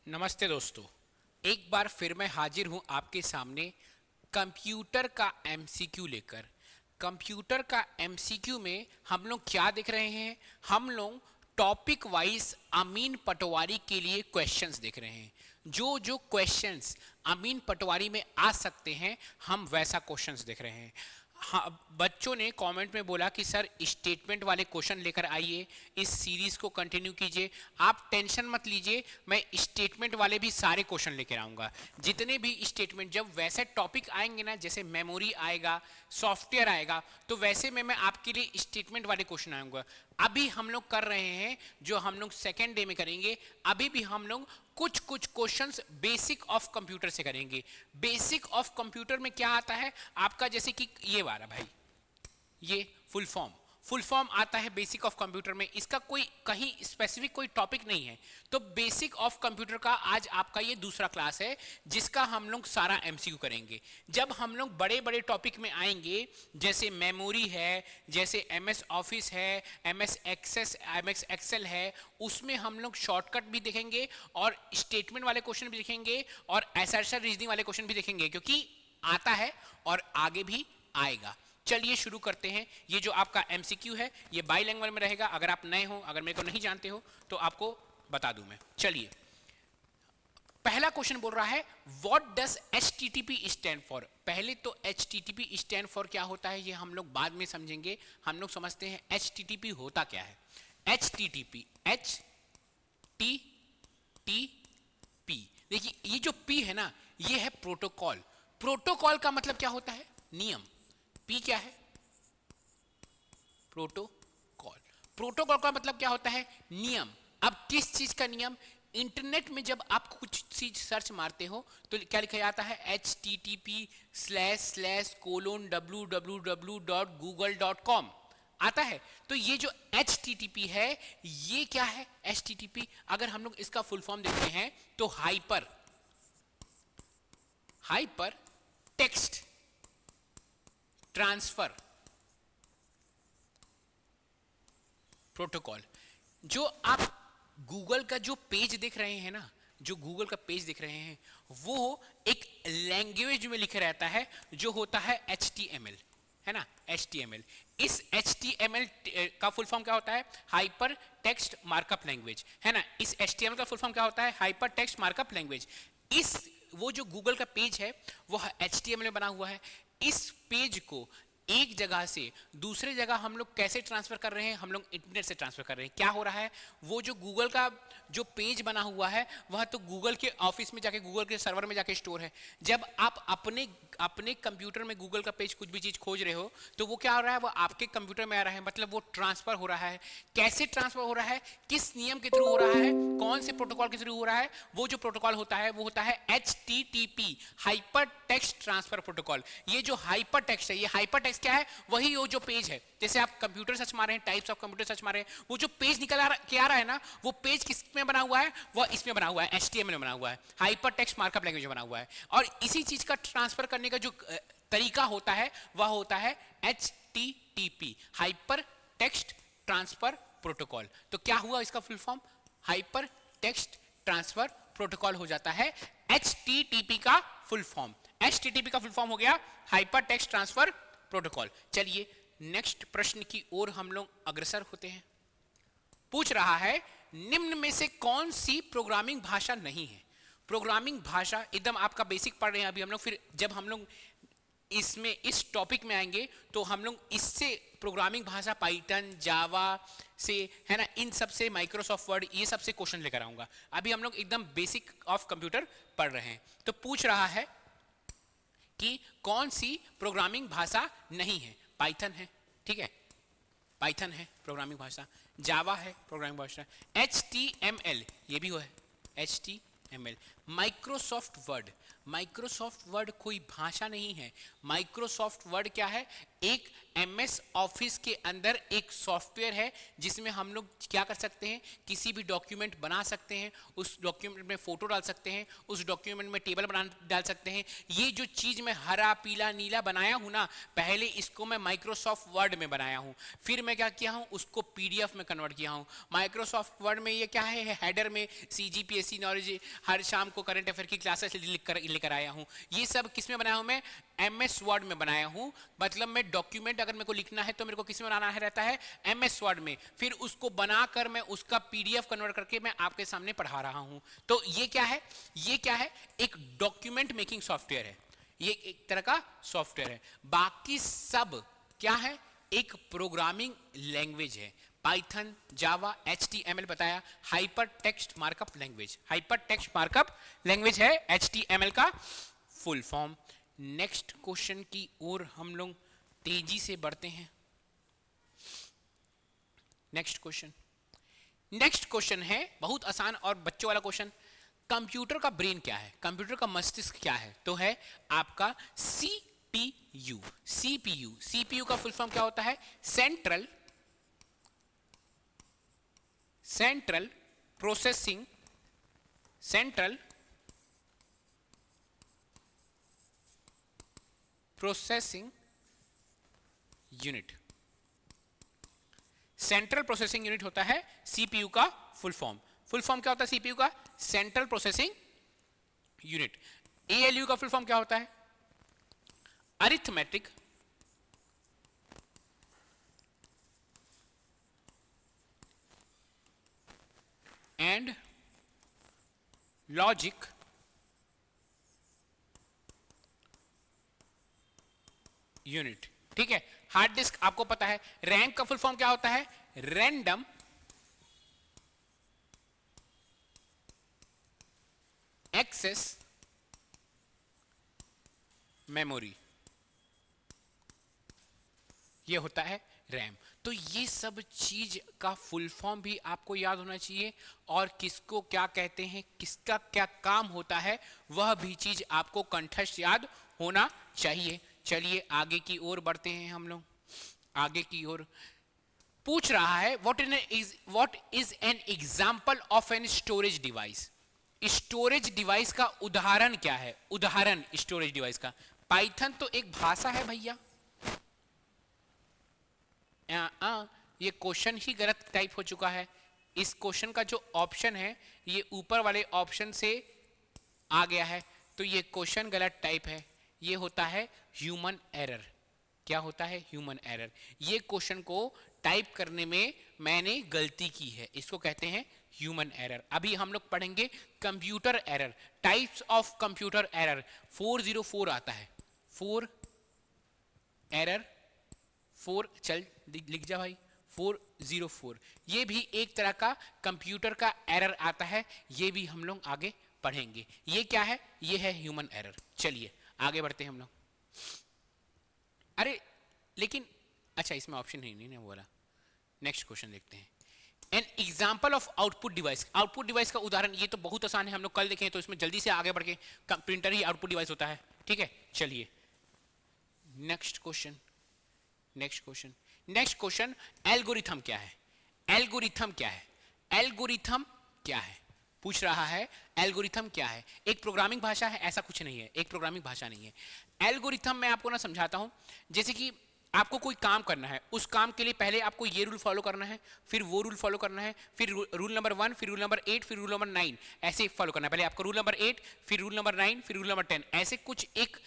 नमस्ते दोस्तों। एक बार फिर मैं हाजिर हूं आपके सामने कंप्यूटर का एमसीक्यू लेकर। कंप्यूटर का एमसीक्यू में हम लोग क्या देख रहे हैं? हम लोग टॉपिक वाइज अमीन पटवारी के लिए क्वेश्चंस देख रहे हैं। जो जो क्वेश्चंस अमीन पटवारी में आ सकते हैं हम वैसा क्वेश्चंस देख रहे हैं। हाँ, बच्चों ने कमेंट में बोला कि सर स्टेटमेंट वाले क्वेश्चन लेकर आइए, इस सीरीज को कंटिन्यू कीजिए। आप टेंशन मत लीजिए, मैं स्टेटमेंट वाले भी सारे क्वेश्चन लेकर आऊँगा। जितने भी स्टेटमेंट जब वैसे टॉपिक आएंगे ना, जैसे मेमोरी आएगा, सॉफ्टवेयर आएगा, तो वैसे में मैं आपके लिए स्टेटमेंट वाले क्वेश्चन आऊँगा। अभी हम लोग कर रहे हैं जो हम लोग सेकेंड डे में करेंगे, अभी भी हम लोग कुछ कुछ क्वेश्चंस बेसिक ऑफ कंप्यूटर से करेंगे। बेसिक ऑफ कंप्यूटर में क्या आता है आपका, जैसे कि ये वाला भाई, ये फुल फॉर्म आता है बेसिक ऑफ कंप्यूटर में। इसका कोई कहीं स्पेसिफिक कोई टॉपिक नहीं है। तो बेसिक ऑफ कंप्यूटर का आज आपका ये दूसरा क्लास है जिसका हम लोग सारा एमसीक्यू करेंगे। जब हम लोग बड़े बड़े टॉपिक में आएंगे, जैसे मेमोरी है, जैसे एमएस ऑफिस है, एमएस एक्सेल है, उसमें हम लोग शॉर्टकट भी देखेंगे और स्टेटमेंट वाले क्वेश्चन भी देखेंगे और असर्शन रीजनिंग वाले क्वेश्चन भी देखेंगे, क्योंकि आता है और आगे भी आएगा। चलिए शुरू करते हैं। ये जो आपका एमसीक्यू है ये बाई लैंग्वेज में रहेगा। अगर आप नए हो, अगर मेरे को नहीं जानते हो तो आपको बता दूं मैं। चलिए, पहला क्वेश्चन बोल रहा है what does HTTP stand for. पहले तो एचटीटीपी स्टैंड फॉर क्या होता है ये हम लोग बाद में समझेंगे। हम लोग समझते हैं एचटीटीपी होता क्या है। HTTP, H T T P, देखिए ये जो पी है ना, ये है प्रोटोकॉल। प्रोटोकॉल का मतलब क्या होता है? नियम। पी क्या है? प्रोटोकॉल। प्रोटोकॉल का मतलब क्या होता है? नियम। अब किस चीज का नियम? इंटरनेट में जब आप कुछ चीज सर्च मारते हो तो क्या लिखा जाता है? http://www.google.com आता है। तो ये जो HTTP है ये क्या है? HTTP अगर हम लोग इसका फुल फॉर्म देखते हैं तो हाइपर टेक्स्ट ट्रांसफर प्रोटोकॉल। जो आप गूगल का जो पेज देख रहे हैं ना, जो गूगल का पेज देख रहे हैं वो एक लैंग्वेज में लिखा रहता है जो होता है HTML, है ना? HTML। इस HTML का फुल फॉर्म क्या होता है? हाइपर टेक्स्ट मार्कअप लैंग्वेज, है ना? इस HTML का फुल फॉर्म क्या होता है? Hyper text markup language. इस वो जो गूगल का पेज है वो HTML में बना हुआ है। इस पेज को एक जगह से दूसरे जगह हम लोग कैसे ट्रांसफर कर रहे हैं? हम लोग इंटरनेट से ट्रांसफर कर रहे हैं। क्या हो रहा है? वो जो गूगल का जो पेज बना हुआ है वह तो गूगल के ऑफिस में जाके, गूगल के सर्वर में जाके स्टोर है। जब आप अपने कंप्यूटर में गूगल का पेज कुछ भी चीज खोज रहे हो तो वो क्या हो रहा है? वो आपके कंप्यूटर में आ रहा है, मतलब वो ट्रांसफर हो रहा है। कैसे ट्रांसफर हो रहा है? किस नियम के थ्रू हो रहा है? कौन से प्रोटोकॉल के थ्रू हो रहा है? वो जो प्रोटोकॉल होता है वो होता है HTTP, hyper text transfer protocol. ये जो हाइपर टेक्स्ट है, ये हाइपर टेक्स्ट क्या है? वही वो जो पेज है, जैसे आप कंप्यूटर सर्च मार रहे हैं, टाइप्स ऑफ कंप्यूटर सर्च मार रहे हैं, वो जो पेज निकल आ रहा है ना, वो पेज किस में बना हुआ है? वो इसमें बना हुआ है, HTML में बना हुआ है, हाइपर टेक्स्ट मार्कअप लैंग्वेज में बना हुआ है। और इसी चीज का ट्रांसफर करने का जो तरीका होता है वह होता है HTTP, hyper text transfer protocol. तो क्या हुआ इसका full form? Hyper text transfer protocol हो जाता है HTTP का फुल फॉर्म। HTTP का फुल फॉर्म हो गया हाइपर टेक्स्ट ट्रांसफर प्रोटोकॉल। चलिए नेक्स्ट प्रश्न की ओर हम लोग अग्रसर होते हैं। पूछ रहा है निम्न में से कौन सी प्रोग्रामिंग भाषा नहीं है? प्रोग्रामिंग भाषा एकदम आपका बेसिक पढ़ रहे हैं अभी हम लोग, फिर जब हम लोग इसमें इस टॉपिक में आएंगे तो हम लोग इससे प्रोग्रामिंग भाषा पाइथन, जावा से, है ना, इन सब से, माइक्रोसॉफ्ट वर्ड, ये सब से क्वेश्चन लेकर आऊंगा। अभी हम लोग एकदम बेसिक ऑफ कंप्यूटर पढ़ रहे हैं। तो पूछ रहा है कि कौन सी प्रोग्रामिंग भाषा नहीं है? पाइथन है, ठीक है, पाइथन है प्रोग्रामिंग भाषा, जावा है प्रोग्रामिंग भाषा, HTML ये भी हो है HTML, Microsoft word, Microsoft word कोई भाषा नहीं है। माइक्रोसॉफ्ट वर्ड क्या है? एक एमएस ऑफिस के अंदर एक सॉफ्टवेयर है जिसमें हम लोग क्या कर सकते हैं, किसी भी डॉक्यूमेंट बना सकते हैं, उस डॉक्यूमेंट में फोटो डाल सकते हैं, उस डॉक्यूमेंट में टेबल बना डाल सकते हैं। ये जो चीज मैं हरा पीला नीला बनाया हूं ना, पहले इसको मैं माइक्रोसॉफ्ट वर्ड में बनाया हूं, फिर मैं क्या किया हूं, उसको पीडीएफ में कन्वर्ट किया हूं। माइक्रोसॉफ्ट वर्ड में ये क्या है, हेडर में सीजीपीएससी नॉलेज हर शाम को करंट अफेयर की क्लासेस लेकर आया हूं। ये सब किस में बनाया हूं मैं? एमएस वर्ड में बनाया हूं। मतलब मैं डॉक्यूमेंट अगर मेरे को लिखना है तो मेरे को किस में बनाना है रहता है? एमएस वर्ड में। फिर उसको बनाकर मैं उसका पीडीएफ कन्वर्ट करके मैं आपके सामने पढ़ा रहा हूं। तो ये क्या है? ये क्या है? एक डॉक्यूमेंट मेकिंग सॉफ्टवेयर है। ये एक तरह का सॉफ्टवेयर है। बाकी सब क्या है? एक प्रोग्रामिंग लैंग्वेज है। पाइथन, जावा, HTML बताया, hyper text markup language. Hyper text markup language है HTML का फुल फॉर्म। नेक्स्ट क्वेश्चन की ओर हम लोग तेजी से बढ़ते हैं। नेक्स्ट क्वेश्चन है बहुत आसान और बच्चों वाला क्वेश्चन। कंप्यूटर का ब्रेन क्या है? कंप्यूटर का मस्तिष्क क्या है? तो है आपका CPU। CPU का फुल फॉर्म क्या होता है? Central processing unit. Central processing unit होता है सीपीयू का फुल फॉर्म। फुल फॉर्म क्या होता है सीपीयू का? Central processing unit. एएलयू का फुल फॉर्म क्या होता है? Arithmetic and logic unit. ठीक है। हार्ड डिस्क आपको पता है। रैंक का फुल फॉर्म क्या होता है? रैंडम एक्सेस मेमोरी, ये होता है रैम। तो ये सब चीज का फुल फॉर्म भी आपको याद होना चाहिए, और किसको क्या कहते हैं, किसका क्या काम होता है, वह भी चीज आपको कंठस्थ याद होना चाहिए। चलिए आगे की ओर बढ़ते हैं हम लोग। आगे की ओर पूछ रहा है what is an example of an storage device. Storage device का उदाहरण क्या है? उदाहरण स्टोरेज डिवाइस का। पाइथन तो एक भाषा है भैया। ये क्वेश्चन ही गलत टाइप हो चुका है। इस क्वेश्चन का जो ऑप्शन है ये ऊपर वाले ऑप्शन से आ गया है, तो ये क्वेश्चन गलत टाइप है। ये होता है ह्यूमन एरर। क्या होता है? Human error. ये क्वेश्चन को टाइप करने में मैंने गलती की है, इसको कहते हैं ह्यूमन एरर। अभी हम लोग पढ़ेंगे computer error, types of computer error. 404 आता है। 4 एरर 4, चल लिख जा भाई, 404। ये भी एक तरह का कंप्यूटर का एरर आता है, ये भी हम लोग आगे पढ़ेंगे। ये क्या है? ये है ह्यूमन एरर। चलिए आगे बढ़ते हैं हम लोग। अरे लेकिन अच्छा, इसमें ऑप्शन नहीं बोला। नेक्स्ट क्वेश्चन देखते हैं। N example of output device. Output device का उदाहरण, ये तो बहुत आसान है, हम लोग कल देखें, तो इसमें जल्दी से आगे बढ़ के, प्रिंटर ही आउटपुट डिवाइस होता है। ठीक है, चलिए नेक्स्ट क्वेश्चन। एल्गोरिथम क्या है? एल्गोरिथम क्या है पूछ रहा है। एल्गोरिथम क्या है? एक प्रोग्रामिंग भाषा है? ऐसा कुछ नहीं है, एक प्रोग्रामिंग भाषा नहीं है। एल्गोरिथम मैं आपको ना समझाता हूं। जैसे कि आपको कोई काम करना है, उस काम के लिए पहले आपको ये रूल फॉलो करना है, फिर वो रूल फॉलो करना है, फिर रूल नंबर 1, फिर रूल नंबर 8, फिर रूल नंबर 9, ऐसे फॉलो करना है। पहले आपको रूल नंबर 8, फिर रूल नंबर 9, फिर रूल नंबर 10, ऐसे कुछ एक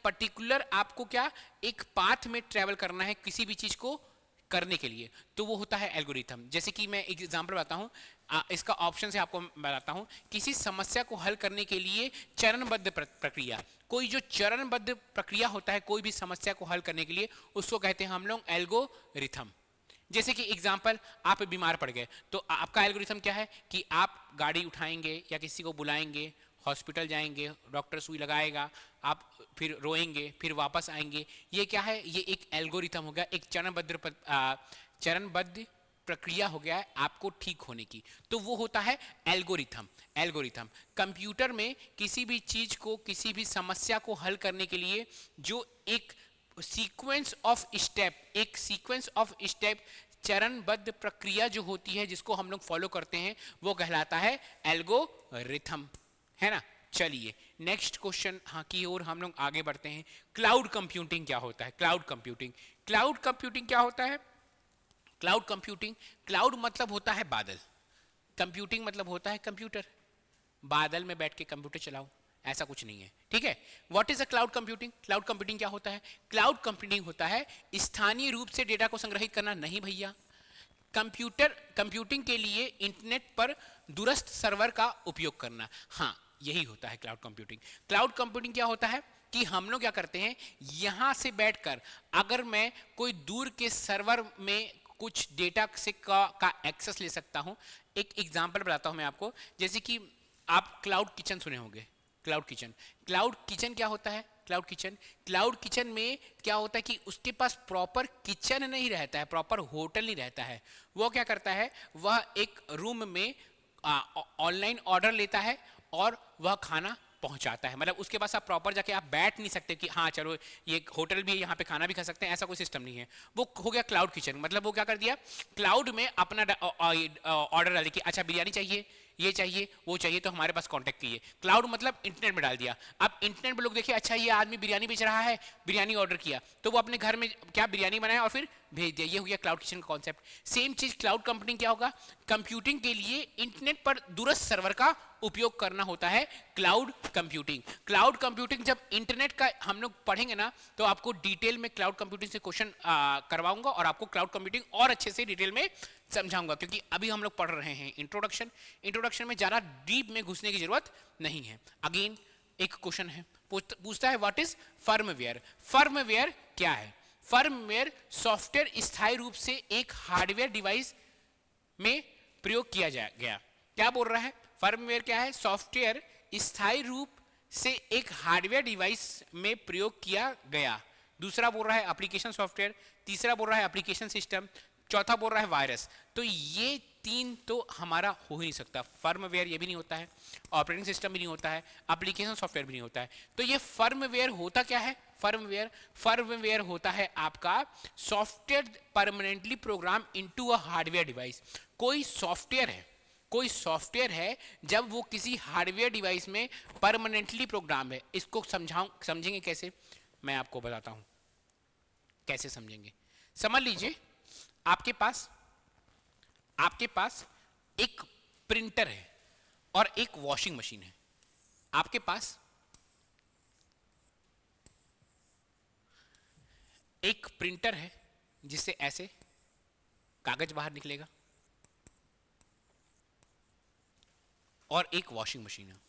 पर्टिकुलर आपको एक पाथ में ट्रेवल करना है किसी भी चीज को करने के लिए, तो वो होता है एल्गोरिथम। जैसे कि मैं एक एग्जांपल बताता हूँ, इसका ऑप्शन से आपको बताता हूँ। किसी समस्या को हल करने के लिए चरणबद्ध प्रक्रिया, कोई जो चरणबद्ध प्रक्रिया होता है कोई भी समस्या को हल करने के लिए, उसको कहते हैं हम लोग एल्गोरिथम। जैसे कि एग्जांपल, आप बीमार पड़ गए, तो आपका एल्गोरिथम क्या है कि आप गाड़ी उठाएंगे या किसी को बुलाएंगे, हॉस्पिटल जाएंगे, डॉक्टर सुई लगाएगा, आप फिर रोएंगे, फिर वापस आएंगे। ये क्या है? ये एक एल्गोरिथम हो गया, एक चरणबद्ध प्रक्रिया हो गया है आपको ठीक होने की, तो वो होता है एल्गोरिथम। एल्गोरिथम कंप्यूटर में किसी भी चीज को, किसी भी समस्या को हल करने के लिए जो एक सीक्वेंस ऑफ स्टेप चरणबद्ध प्रक्रिया जो होती है, जिसको हम लोग फॉलो करते हैं, वो कहलाता है एल्गोरिथम, है ना। चलिए नेक्स्ट क्वेश्चन हाँ की ओर हम लोग आगे बढ़ते हैं। क्लाउड कंप्यूटिंग क्या होता है? क्लाउड कंप्यूटिंग क्या होता है? क्लाउड कंप्यूटिंग, क्लाउड मतलब होता है बादल, कंप्यूटिंग मतलब होता है कंप्यूटर। बादल में बैठ के कंप्यूटर चलाओ, ऐसा कुछ नहीं है, ठीक है। What is a cloud computing? Cloud computing क्या होता है? क्लाउड कंप्यूटिंग होता है स्थानीय रूप से डेटा को संग्रहित करना। नहीं भैया, कंप्यूटिंग के लिए इंटरनेट पर दूरस्थ सर्वर का उपयोग करना, हाँ यही होता है क्लाउड कंप्यूटिंग। क्लाउड कंप्यूटिंग क्या होता है कि हम लोग क्या करते हैं, यहां से बैठकर अगर मैं कोई दूर के सर्वर में कुछ डेटा से का एक्सेस ले सकता हूं। एक एग्जांपल बताता हूं मैं आपको, जैसे कि आप क्लाउड किचन सुने होंगे। क्लाउड किचन क्या होता है? क्लाउड किचन में क्या होता है कि उसके पास प्रॉपर किचन नहीं रहता है, प्रॉपर होटल नहीं रहता है। वो क्या करता है, वह एक रूम में ऑनलाइन ऑर्डर लेता है और वह खाना पहुंचाता है। मतलब उसके पास आप प्रॉपर जाके आप बैठ नहीं सकते कि हाँ चलो ये होटल भी है, यहाँ पे खाना भी खा सकते हैं, ऐसा कोई सिस्टम नहीं है। वो हो गया क्लाउड किचन। मतलब वो क्या कर दिया, क्लाउड में अपना ऑर्डर डाल दिया कि अच्छा बिरयानी चाहिए, ये चाहिए, वो चाहिए, तो हमारे पास कांटेक्ट कीजिए। क्लाउड मतलब इंटरनेट में डाल दिया। अब इंटरनेट में लोग देखिए अच्छा ये आदमी बिरयानी बेच रहा है, बिरयानी ऑर्डर किया, तो वो अपने घर में क्या बिरयानी बनाया और फिर भेज दिया। ये हो गया क्लाउड किचन का कॉन्सेप्ट। सेम चीज क्लाउड कंप्यूटिंग क्या होगा, कंप्यूटिंग के लिए इंटरनेट पर दूरस्थ सर्वर का उपयोग करना होता है क्लाउड कंप्यूटिंग। जब इंटरनेट का हम लोग पढ़ेंगे ना, तो आपको डिटेल में क्लाउड कंप्यूटिंग से क्वेश्चन करवाऊंगा और आपको क्लाउड कंप्यूटिंग और अच्छे से डिटेल में समझाऊंगा, क्योंकि अभी हम लोग पढ़ रहे हैं इंट्रोडक्शन में ज्यादा डीप में घुसने की जरूरत नहीं है। अगेन एक क्वेश्चन है, पूछता है व्हाट इज फर्मवेयर क्या है? फर्मवेयर सॉफ्टवेयर स्थायी रूप से एक हार्डवेयर डिवाइस में प्रयोग किया गया। क्या बोल रहा है? फर्मवेयर क्या है? सॉफ्टवेयर स्थायी रूप से एक हार्डवेयर डिवाइस में प्रयोग किया गया। दूसरा बोल रहा है एप्लीकेशन सॉफ्टवेयर, तीसरा बोल रहा है एप्लीकेशन सिस्टम, चौथा बोल रहा है वायरस। तो ये तीन तो हमारा हो ही नहीं सकता। फर्मवेयर ये भी नहीं होता है, ऑपरेटिंग सिस्टम भी नहीं होता है, एप्लीकेशन सॉफ्टवेयर भी नहीं होता है। तो ये फर्मवेयर होता क्या है? फर्मवेयर होता है आपका software permanently programme into a hardware device. कोई सॉफ्टवेयर है जब वो किसी हार्डवेयर डिवाइस में परमानेंटली प्रोग्राम है। इसको समझेंगे कैसे, मैं आपको बताता हूं कैसे समझेंगे। समझ लीजिए आपके पास एक प्रिंटर है और एक वॉशिंग मशीन है। आपके पास एक प्रिंटर है जिससे ऐसे कागज बाहर निकलेगा, और एक वॉशिंग मशीन है।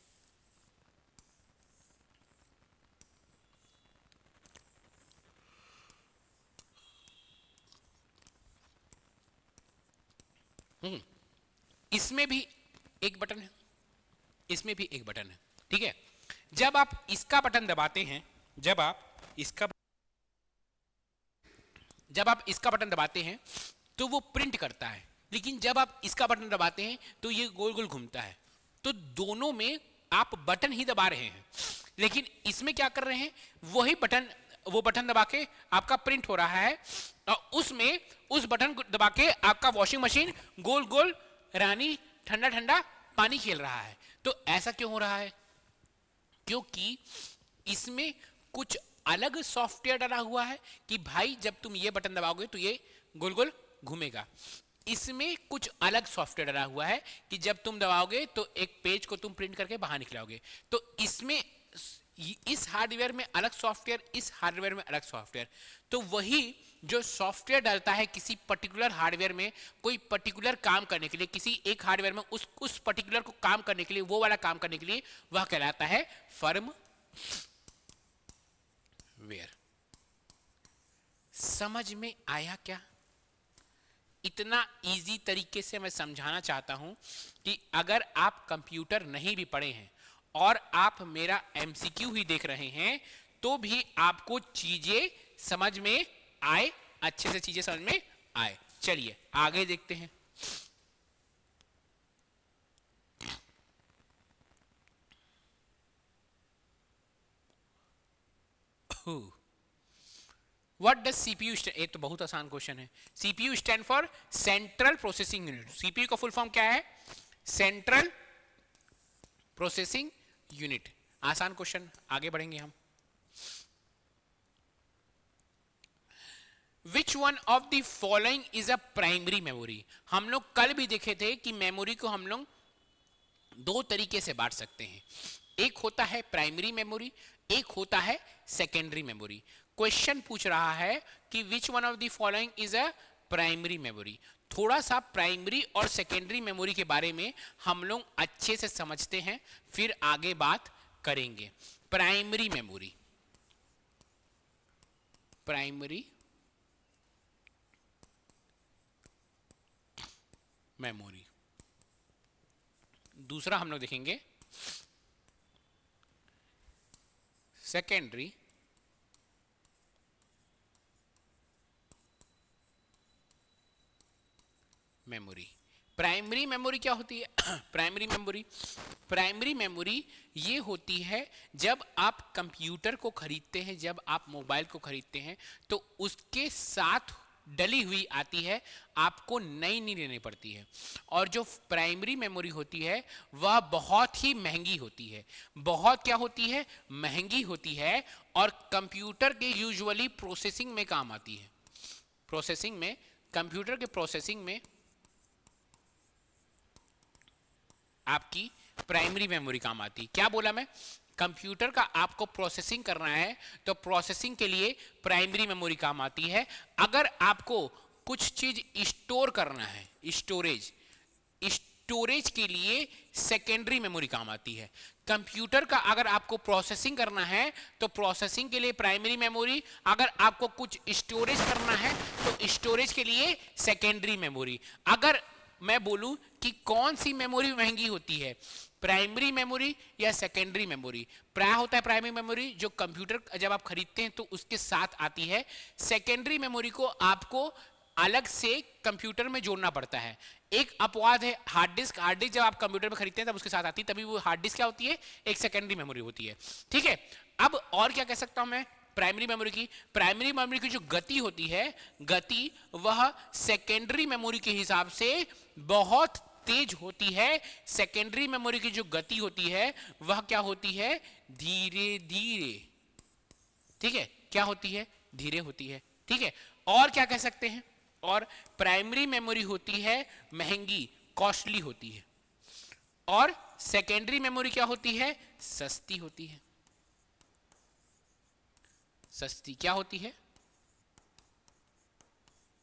इसमें भी एक बटन है, इसमें भी एक बटन है, ठीक है। जब आप इसका बटन दबाते हैं, जब आप इसका बटन दबाते हैं तो वो प्रिंट करता है, लेकिन जब आप इसका बटन दबाते हैं तो ये गोल गोल घूमता है। तो दोनों में आप बटन ही दबा रहे हैं, लेकिन इसमें क्या कर रहे हैं, वो बटन दबा के आपका प्रिंट हो रहा है, और उसमें उस बटन को दबा के आपका वॉशिंग मशीन गोल गोल रानी ठंडा ठंडा पानी खेल रहा है। तो ऐसा क्यों हो रहा है? क्योंकि इसमें कुछ अलग सॉफ्टवेयर डाला हुआ है कि भाई जब तुम ये बटन दबाओगे तो ये गोल गोल घूमेगा। इसमें कुछ अलग सॉफ्टवेयर डाला हुआ है कि जब तुम दबाओगे तो एक पेज को तुम प्रिंट करके बाहर निकलाओगे। तो इसमें इस हार्डवेयर में अलग सॉफ्टवेयर, इस हार्डवेयर में अलग सॉफ्टवेयर। तो वही जो सॉफ्टवेयर डालता है किसी पर्टिकुलर हार्डवेयर में कोई पर्टिकुलर काम करने के लिए, किसी एक हार्डवेयर में उस पर्टिकुलर को काम करने के लिए, वो वाला काम करने के लिए, वह कहलाता है फर्मवेयर। समझ में आया क्या? इतना इजी तरीके से मैं समझाना चाहता हूं कि अगर आप कंप्यूटर नहीं भी पढ़े हैं और आप मेरा एमसीक्यू ही देख रहे हैं, तो भी आपको चीजें समझ में आए, अच्छे से चीजें समझ में आए। चलिए आगे देखते हैं। व्हाट डज सीपीयू स्टैंड, एक तो बहुत आसान क्वेश्चन है। CPU stand for central processing unit. CPU का फुल फॉर्म क्या है? Central processing unit. आसान क्वेश्चन, आगे बढ़ेंगे हम। विच one of the following is a primary memory. हम लोग कल भी देखे थे कि मेमोरी को हम लोग दो तरीके से बांट सकते हैं, एक होता है प्राइमरी मेमोरी, एक होता है सेकेंडरी मेमोरी। क्वेश्चन पूछ रहा है कि विच one of the following is a primary memory. थोड़ा सा प्राइमरी और सेकेंडरी मेमोरी के बारे में हम लोग अच्छे से समझते हैं, फिर आगे बात करेंगे। Primary memory, primary memory. दूसरा हम लोग देखेंगे सेकेंडरी मेमोरी। प्राइमरी मेमोरी क्या होती है? प्राइमरी मेमोरी ये होती है जब आप कंप्यूटर को खरीदते हैं, जब आप मोबाइल को खरीदते हैं, तो उसके साथ डली हुई आती है, आपको नई नहीं लेनी पड़ती है। और जो प्राइमरी मेमोरी होती है वह बहुत ही महंगी होती है। बहुत क्या होती है? महंगी होती है, और कंप्यूटर के यूजुअली प्रोसेसिंग में काम आती है। प्रोसेसिंग में, कंप्यूटर के प्रोसेसिंग में आपकी प्राइमरी मेमोरी काम आती। क्या बोला मैं? कंप्यूटर का आपको प्रोसेसिंग करना है तो प्रोसेसिंग के लिए प्राइमरी मेमोरी काम आती है। अगर आपको कुछ चीज स्टोर करना है, स्टोरेज के लिए सेकेंडरी मेमोरी काम आती है। कंप्यूटर का अगर आपको प्रोसेसिंग करना है तो प्रोसेसिंग के लिए प्राइमरी मेमोरी, अगर आपको कुछ स्टोरेज करना है तो स्टोरेज के लिए सेकेंडरी मेमोरी। अगर मैं बोलूं कि कौन सी मेमोरी महंगी होती है, प्राइमरी मेमोरी या सेकेंडरी मेमोरी? प्राय होता है प्राइमरी मेमोरी, जो कंप्यूटर जब आप खरीदते हैं तो उसके साथ आती है। सेकेंडरी मेमोरी को आपको अलग से कंप्यूटर में जोड़ना पड़ता है। एक अपवाद है हार्ड डिस्क। हार्ड डिस्क जब आप कंप्यूटर में खरीदते हैं तब उसके साथ आती है, तभी वो हार्ड डिस्क क्या होती है? एक सेकेंडरी मेमोरी होती है। ठीक है, अब और क्या कह सकता हूं मैं प्राइमरी मेमोरी की जो गति होती है, गति वह सेकेंडरी मेमोरी के हिसाब से बहुत तेज होती है। सेकेंडरी मेमोरी की जो गति होती है वह क्या होती है? धीरे धीरे। ठीक है, क्या होती है? धीरे होती है। ठीक है, और क्या कह सकते हैं? और प्राइमरी मेमोरी होती है महंगी, कॉस्टली होती है, और सेकेंडरी मेमोरी क्या होती है? सस्ती होती है। सस्ती क्या होती है?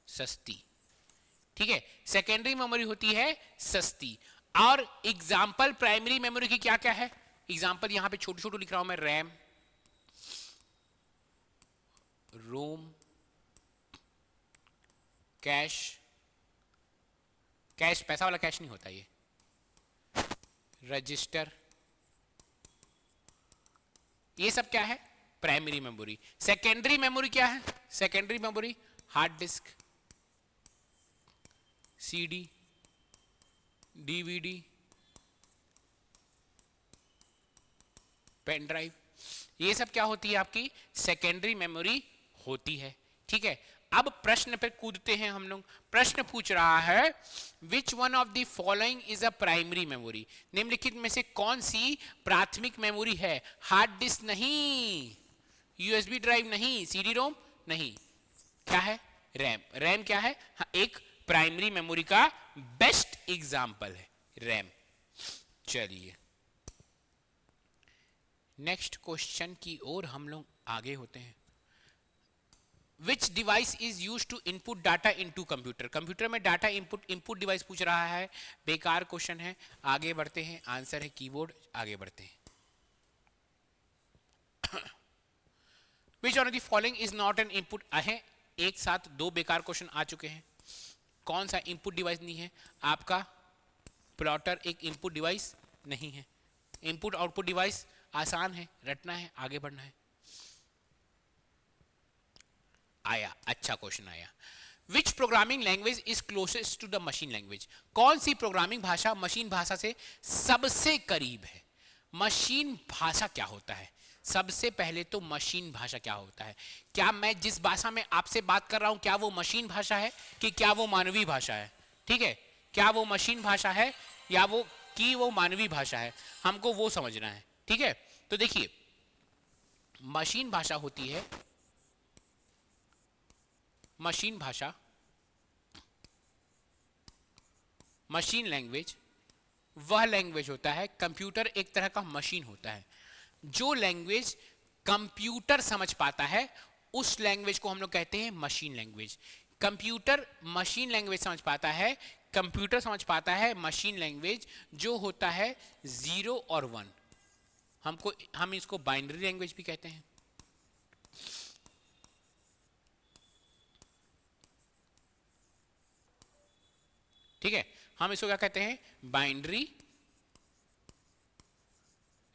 सस्ती। ठीक है, सेकेंडरी मेमोरी होती है सस्ती। और एग्जाम्पल प्राइमरी मेमोरी की क्या क्या है? एग्जाम्पल यहां पे छोटू छोटू लिख रहा हूं मैं। रैम, रोम, कैश। कैश पैसा वाला कैश नहीं होता ये। रजिस्टर, ये सब क्या है? Primary memory. सेकेंडरी मेमोरी क्या है? Secondary memory hard disk, CD, DVD, pen drive, ये सब क्या होती है? आपकी सेकेंडरी मेमोरी होती है। ठीक है, अब प्रश्न पे कूदते हैं हम लोग। प्रश्न पूछ रहा है which one of the following is a primary memory. निम्नलिखित में से कौन सी प्राथमिक मेमोरी है? हार्ड डिस्क नहीं, यूएसबी ड्राइव नहीं, सीडी रोम नहीं, क्या है? रैम। रैम क्या है? हाँ, एक प्राइमरी मेमोरी का बेस्ट एग्जाम्पल है रैम। चलिए नेक्स्ट क्वेश्चन की ओर हम लोग आगे होते हैं। Which device is use to input data into computer. Computer में डाटा इनपुट डिवाइस पूछ रहा है, बेकार क्वेश्चन है। आगे बढ़ते हैं, आंसर है कीबोर्ड। आगे बढ़ते हैं। विच one of the following is not an input. है एक साथ दो बेकार क्वेश्चन आ चुके हैं। कौन सा इनपुट डिवाइस नहीं है? आपका प्लॉटर एक इनपुट डिवाइस नहीं है। इनपुट आउटपुट डिवाइस आसान है, रटना है, आगे बढ़ना है। आया, अच्छा क्वेश्चन आया। Which programming language is closest to the machine language, कौन सी प्रोग्रामिंग भाषा मशीन भाषा से सबसे करीब है। मशीन भाषा क्या होता है, सबसे पहले तो मशीन भाषा क्या होता है, क्या मैं जिस भाषा में आपसे बात कर रहा हूं क्या वो मशीन भाषा है कि क्या वो मानवीय भाषा है। ठीक है, क्या वो मशीन भाषा है या वो मानवीय भाषा है, हमको वो समझना है। ठीक है, तो देखिए मशीन भाषा होती है, मशीन भाषा, मशीन लैंग्वेज वह लैंग्वेज होता है, कंप्यूटर एक तरह का मशीन होता है, जो लैंग्वेज कंप्यूटर समझ पाता है उस लैंग्वेज को हम लोग कहते हैं machine language. Computer machine language समझ पाता है, कंप्यूटर समझ पाता है मशीन लैंग्वेज जो होता है 0 और 1। हम इसको बाइनरी लैंग्वेज भी कहते हैं। ठीक है, हम इसको क्या कहते हैं, बाइनरी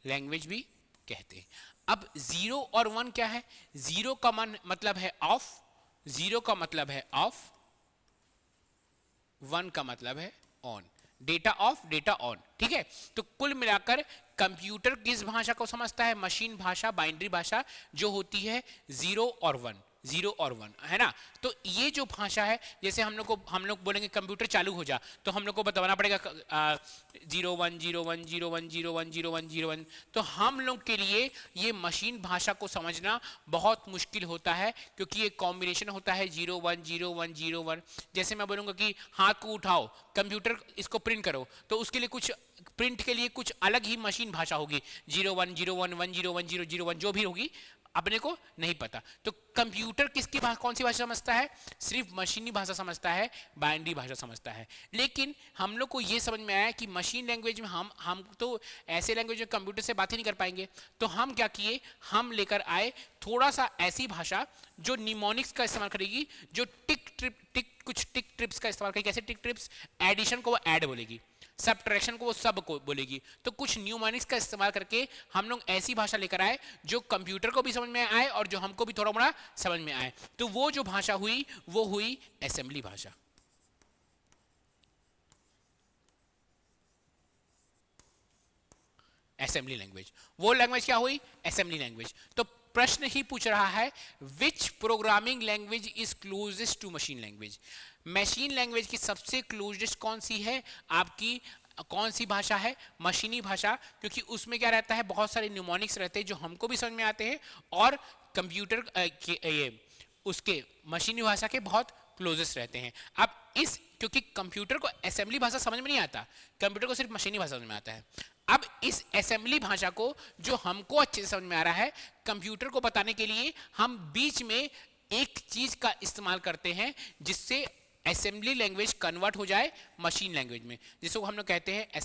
लैंग्वेज भी कहते हैं। अब 0 और 1 क्या है, 0 का मतलब है ऑफ, 0 का मतलब है ऑफ, 1 का मतलब है on, data of data on. ठीक है, तो कुल मिलाकर कंप्यूटर किस भाषा को समझता है, मशीन भाषा, बाइनरी भाषा जो होती है 0 और 1, 0 और 1 है ना। तो ये जो भाषा है, जैसे हम लोग बोलेंगे कंप्यूटर चालू हो जा, तो हम लोग को बताना पड़ेगा 0 1 0 1 0 1 0 1 0 1 0 1। तो हम लोग के लिए ये मशीन भाषा को समझना बहुत मुश्किल होता है, क्योंकि ये कॉम्बिनेशन होता है 0 1 0 1 0 1। जैसे मैं बोलूँगा कि हाथ को उठाओ, कंप्यूटर इसको प्रिंट करो, तो उसके लिए कुछ प्रिंट के लिए कुछ अलग ही मशीन भाषा होगी, 0 1 0 1 1 0 1 0 0 1 जो भी होगी अपने को नहीं पता। तो कंप्यूटर किसकी भाषा, कौन सी भाषा समझता है, सिर्फ मशीनी भाषा समझता है, बाइनरी भाषा समझता है। लेकिन हम लोग को ये समझ में आया कि मशीन लैंग्वेज में हम तो ऐसे लैंग्वेज में कंप्यूटर से बात ही नहीं कर पाएंगे, तो हम क्या किए, हम लेकर आए थोड़ा सा ऐसी भाषा जो निमोनिक्स का इस्तेमाल करेगी, जो कुछ टिक ट्रिप्स का इस्तेमाल करेगी। कैसे टिक ट्रिप्स, एडिशन को वो ऐड बोलेगी, सबट्रैक्शन को वो सब को बोलेगी। तो कुछ न्यूमोनिक्स का इस्तेमाल करके हम लोग ऐसी भाषा लेकर आए जो कंप्यूटर को भी समझ में आए और जो हमको भी थोड़ा मोड़ा समझ में आए। तो वो जो भाषा हुई वो हुई असेंबली भाषा। असेंबली लैंग्वेज, वो लैंग्वेज क्या हुई, असेंबली लैंग्वेज। तो प्रश्न ही पूछ रहा है which programming language is closest to machine language, machine language की सबसे क्लोजेस्ट कौन सी है आपकी, कौन सी भाषा है, मशीनी भाषा, क्योंकि उसमें क्या रहता है, बहुत सारे न्यूमोनिक्स रहते हैं जो हमको भी समझ में आते हैं और कंप्यूटर ये उसके मशीनी भाषा के बहुत क्लोजेस्ट रहते हैं। अब इस क्योंकि कंप्यूटर को असेंबली भाषा समझ में नहीं आता, कंप्यूटर को सिर्फ मशीनी भाषा समझ में आता है। अब इस असेंबली भाषा को जो हमको अच्छे से समझ में आ रहा है, कंप्यूटर को बताने के लिए हम बीच में एक चीज का इस्तेमाल करते हैं जिससे असेंबली लैंग्वेज कन्वर्ट हो जाए मशीन लैंग्वेज में, जिसको हम लोग कहते हैं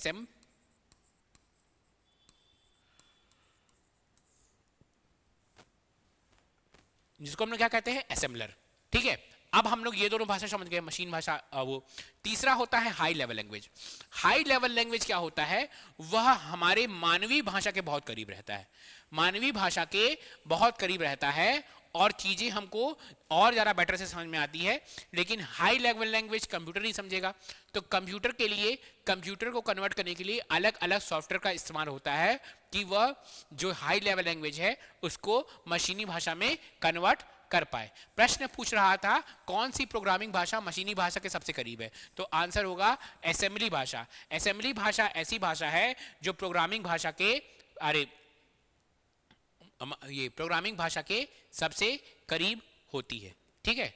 जिसको हम लोग क्या कहते हैं, असेंबलर। ठीक है, अब हम लोग ये दोनों भाषा समझ गए, मशीन भाषा। वो तीसरा होता है high level language. High level language क्या होता है, वह हमारे मानवीय भाषा के बहुत करीब रहता है, मानवीय भाषा के बहुत करीब रहता है और चीजें हमको और ज्यादा बेटर से समझ में आती है। लेकिन हाई लेवल लैंग्वेज कंप्यूटर नहीं समझेगा, तो कंप्यूटर के लिए, कंप्यूटर को कन्वर्ट करने के लिए अलग अलग सॉफ्टवेयर का इस्तेमाल होता है कि वह जो हाई लेवल लैंग्वेज है उसको मशीनी भाषा में कन्वर्ट कर पाए। प्रश्न पूछ रहा था कौन सी प्रोग्रामिंग भाषा मशीनी भाषा के सबसे करीब है, तो आंसर होगा असेंबली भाषा। असेंबली भाषा ऐसी भाषा है जो प्रोग्रामिंग भाषा के ये प्रोग्रामिंग भाषा के सबसे करीब होती है। ठीक है,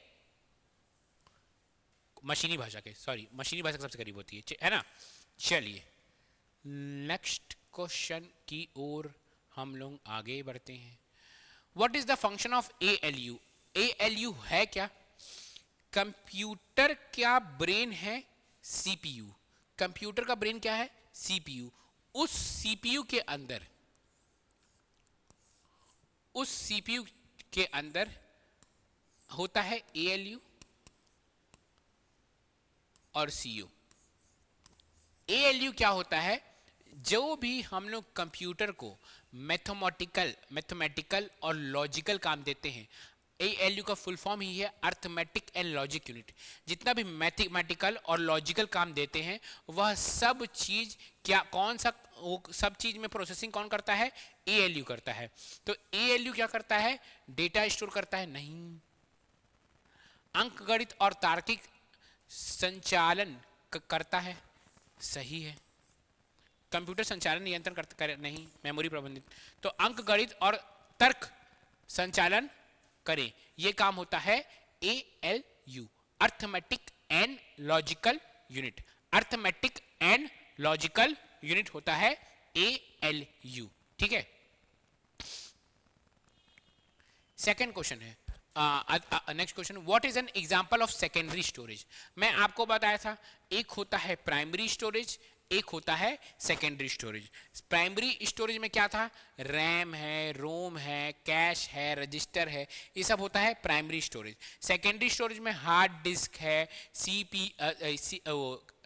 मशीनी भाषा के, सॉरी मशीनी भाषा के सबसे करीब होती है ना। चलिए नेक्स्ट क्वेश्चन की ओर हम लोग आगे बढ़ते हैं। What is the function of ALU? ALU है क्या, कंप्यूटर क्या ब्रेन है, CPU। कंप्यूटर का ब्रेन क्या है, CPU। उस CPU के अंदर, उस CPU के अंदर होता है ALU और CO। ALU क्या होता है, जो भी हम लोग कंप्यूटर को मैथमेटिकल और लॉजिकल काम देते हैं, ALU का फुल फॉर्म ही है अर्थमेटिक एंड लॉजिक यूनिट। जितना भी मैथमेटिकल और लॉजिकल काम देते हैं वह सब चीज क्या कौन सा वो सब चीज में प्रोसेसिंग कौन करता है? ALU करता है। तो ALU क्या करता है? डेटा स्टोर करता है? नहीं। अंकगणित और तार्किक संचालन करता है? सही है। कंप्यूटर संचालन नियंत्रण करता नहीं, मेमोरी प्रबंधित। तो अंकगणित और तर्क संचालन करें, ये काम होता है ALU, arithmetic and logical unit. Arithmetic and logical unit होता है ALU। ठीक है। सेकेंड क्वेश्चन है, next question, what is an example of secondary storage? मैं आपको बताया था एक होता है प्राइमरी स्टोरेज, एक होता है सेकेंडरी स्टोरेज। प्राइमरी स्टोरेज में क्या था? रैम है, रोम है, कैश है, रजिस्टर है, ये सब होता है प्राइमरी स्टोरेज। सेकेंडरी स्टोरेज में हार्ड डिस्क है,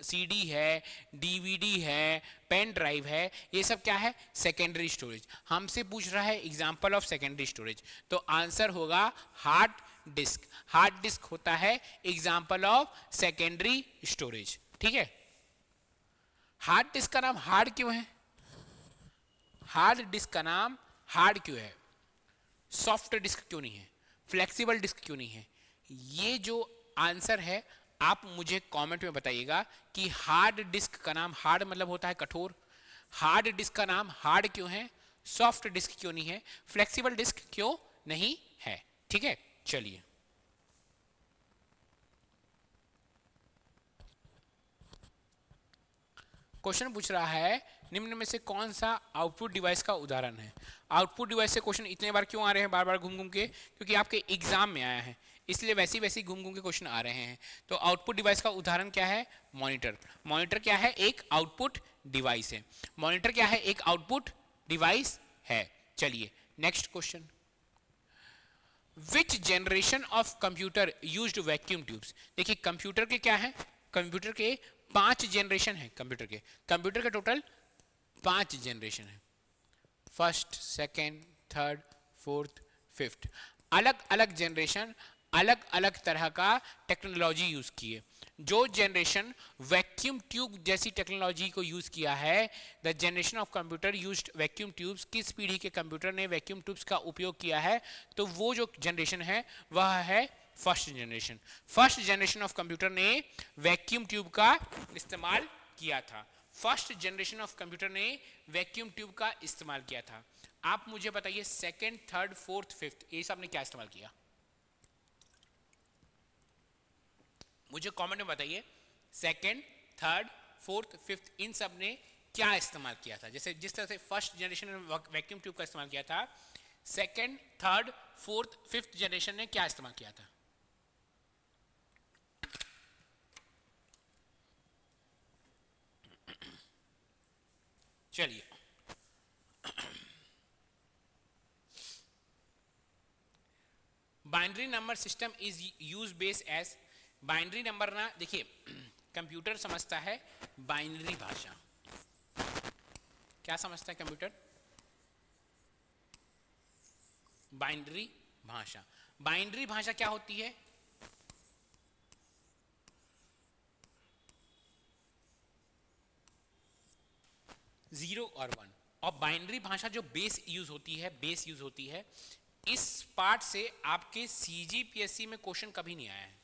CD है, DVD है, पेन ड्राइव है, ये सब क्या है? Secondary storage. हमसे पूछ रहा है एग्जांपल ऑफ सेकेंडरी स्टोरेज, तो आंसर होगा हार्ड डिस्क। हार्ड डिस्क होता है एग्जांपल ऑफ सेकेंडरी स्टोरेज। ठीक है। हार्ड डिस्क का नाम हार्ड क्यों है? हार्ड डिस्क का नाम हार्ड क्यों है? सॉफ्ट डिस्क क्यों नहीं है? फ्लेक्सिबल डिस्क क्यों नहीं है? ये जो आंसर है आप मुझे कमेंट में बताइएगा कि हार्ड डिस्क का नाम हार्ड मतलब होता है कठोर। हार्ड डिस्क का नाम हार्ड क्यों है? सॉफ्ट डिस्क क्यों नहीं है? फ्लेक्सिबल डिस्क क्यों नहीं है? ठीक है, चलिए। क्वेश्चन पूछ रहा है निम्न में से कौन सा आउटपुट डिवाइस का उदाहरण है? आउटपुट डिवाइस से क्वेश्चन इतने बार क्यों आ रहे हैं बार बार घूम घूम के? क्योंकि आपके एग्जाम में आया है, इसलिए वैसी वैसी घूम घूम के क्वेश्चन आ रहे हैं। तो आउटपुट डिवाइस का उदाहरण क्या है? मॉनिटर। मॉनिटर क्या है? एक आउटपुट डिवाइस है। मॉनिटर क्या है? एक आउटपुट डिवाइस है। चलिए next question, which generation of computer used vacuum tubes? देखिए कंप्यूटर के क्या है? कंप्यूटर के 5 जनरेशन है। कंप्यूटर के टोटल 5 जनरेशन है। First, second, third, fourth, fifth. अलग अलग जनरेशन अलग अलग तरह का टेक्नोलॉजी यूज किए। जो जनरेशन वैक्यूम ट्यूब जैसी टेक्नोलॉजी को यूज किया है, the generation of computer used vacuum tubes, किस पीढ़ी के कंप्यूटर ने वैक्यूम ट्यूब्स का उपयोग किया है? तो वो जो जनरेशन है वह है first generation. First generation of computer ने वैक्यूम ट्यूब का इस्तेमाल किया था। फर्स्ट जनरेशन ऑफ कंप्यूटर ने वैक्यूम ट्यूब का इस्तेमाल किया था। आप मुझे बताइए सेकेंड, थर्ड, फोर्थ, फिफ्थ, ये सब ने क्या इस्तेमाल किया? मुझे कमेंट में बताइए सेकेंड, थर्ड, फोर्थ, फिफ्थ, इन सब ने क्या इस्तेमाल किया था? जैसे जिस तरह से फर्स्ट जनरेशन ने वैक्यूम ट्यूब का इस्तेमाल किया था, second, third, fourth, fifth generation ने क्या इस्तेमाल किया था? चलिए binary number system is use base as, binary number ना, देखिए कंप्यूटर समझता है बाइनरी भाषा। क्या समझता है कंप्यूटर? बाइनरी भाषा। बाइनरी भाषा क्या होती है? जीरो और वन। और बाइनरी भाषा जो बेस यूज होती है, बेस यूज होती है, इस पार्ट से आपके CGPSC में क्वेश्चन कभी नहीं आया है।